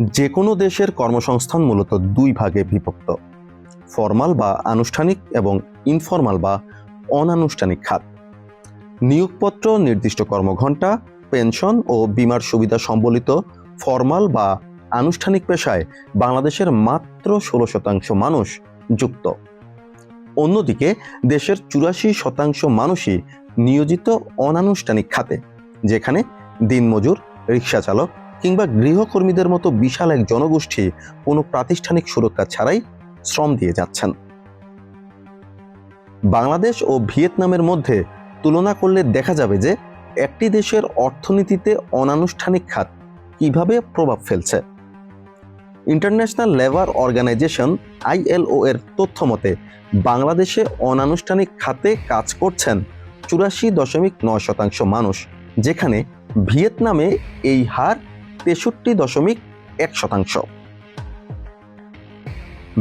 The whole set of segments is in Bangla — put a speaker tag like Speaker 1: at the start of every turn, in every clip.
Speaker 1: যে কোনো দেশের কর্মসংস্থান মূলত দুই ভাগে বিভক্ত: ফর্মাল বা আনুষ্ঠানিক এবং ইনফর্মাল বা অনানুষ্ঠানিক খাত। নিয়োগপত্র, নির্দিষ্ট কর্মঘণ্টা, পেনশন ও বীমার সুবিধা সম্বলিত ফর্মাল বা আনুষ্ঠানিক পেশায় বাংলাদেশের মাত্র 16% মানুষ যুক্ত। অন্যদিকে দেশের 84% মানুষই নিয়োজিত অনানুষ্ঠানিক খাতে, যেখানে দিনমজুর, রিক্সা চালক কিংবা গৃহকর্মীদের মতো বিশাল এক জনগোষ্ঠী কোনো প্রাতিষ্ঠানিক সুরক্ষা ছাড়াই শ্রম দিয়ে যাচ্ছেন। বাংলাদেশ ও ভিয়েতনামের মধ্যে তুলনা করলে দেখা যাবে যে একটি দেশের অর্থনীতিতে অনানুষ্ঠানিক খাত কিভাবে প্রভাব ফেলছে। ইন্টারন্যাশনাল লেবার অর্গানাইজেশন ILO এর তথ্য মতে বাংলাদেশে অনানুষ্ঠানিক খাতে কাজ করছেন 84.9% মানুষ, যেখানে ভিয়েতনামে এই হার 63.1%।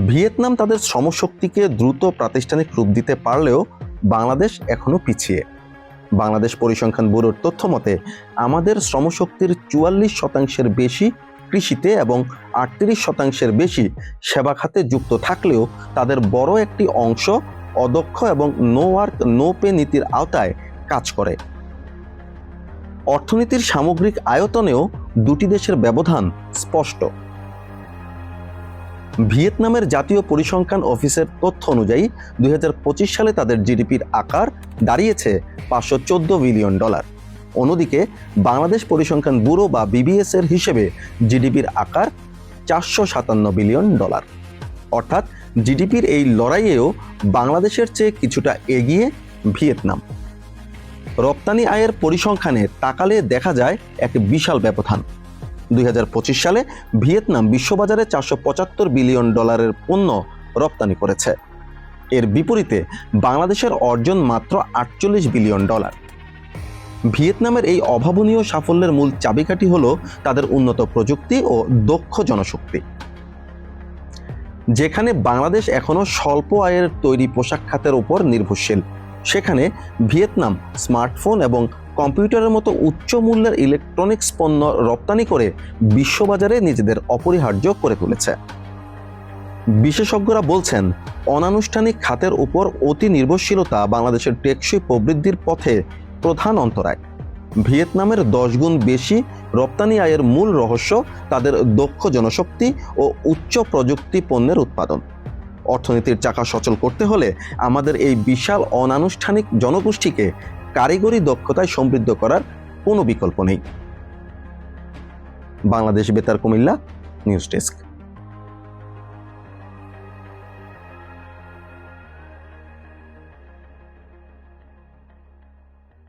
Speaker 1: ভিয়েতনাম তাদের শ্রমশক্তিকে দ্রুত প্রাতিষ্ঠানিক রূপ দিতে পারলেও বাংলাদেশ এখনো পিছিয়ে। বাংলাদেশ পরিসংখ্যান ব্যুরোর তথ্য মতে আমাদের শ্রমশক্তির 44% বেশি কৃষিতে এবং 38% বেশি সেবা খাতে যুক্ত থাকলেও তাদের বড় একটি অংশ অদক্ষ এবং নো ওয়ার্ক নো পে নীতির আওতায় কাজ করে। অর্থনীতির সামগ্রিক আয়তনেও দুটি দেশের ব্যবধান স্পষ্ট। ভিয়েতনামের জাতীয় পরিসংখ্যান অফিসের তথ্য অনুযায়ী 2025 সালে তাদের জিডিপির আকার দাঁড়িয়েছে $514 বিলিয়ন। অন্যদিকে বাংলাদেশ পরিসংখ্যান ব্যুরো বা BBS এর হিসেবে জিডিপির আকার $457 বিলিয়ন। অর্থাৎ জিডিপির এই লড়াইয়েও বাংলাদেশের চেয়ে কিছুটা এগিয়ে ভিয়েতনাম। রপ্তানি আয়ের পরিসংখ্যানে তাকালে দেখা যায় এক বিশাল ব্যবধান। 2025 সালে ভিয়েতনাম বিশ্ববাজারে $475 বিলিয়ন পণ্য রপ্তানি করেছে। এর বিপরীতে বাংলাদেশের অর্জন মাত্র $48 বিলিয়ন। ভিয়েতনামের এই অভাবনীয় সাফল্যের মূল চাবিকাঠি হলো তাদের উন্নত প্রযুক্তি ও দক্ষ জনশক্তি। যেখানে বাংলাদেশ এখনো স্বল্প আয়ের তৈরি পোশাক খাতের উপর নির্ভরশীল, সেখানে ভিয়েতনাম স্মার্টফোন এবং কম্পিউটারের মতো উচ্চ মূল্যের ইলেকট্রনিক্স পণ্য রপ্তানি করে বিশ্ববাজারে নিজেদের অপরিহার্য করে তুলেছে। বিশেষজ্ঞরা বলছেন, অনানুষ্ঠানিক খাতের উপর অতি নির্ভরশীলতা বাংলাদেশের টেকসই প্রবৃদ্ধির পথে প্রধান অন্তরায়। ভিয়েতনামের 10 গুণ বেশি রপ্তানি আয়ের মূল রহস্য তাদের দক্ষ জনশক্তি ও উচ্চ প্রযুক্তি পণ্যের উৎপাদন। অর্থনীতির চাকা সচল করতে হলে আমাদের এই বিশাল অনানুষ্ঠানিক জনগোষ্ঠীকে কারিগরি দক্ষতায় সমৃদ্ধ করার কোনো বিকল্প নেই। বাংলাদেশ বেতার কুমিল্লা নিউজ ডেস্ক।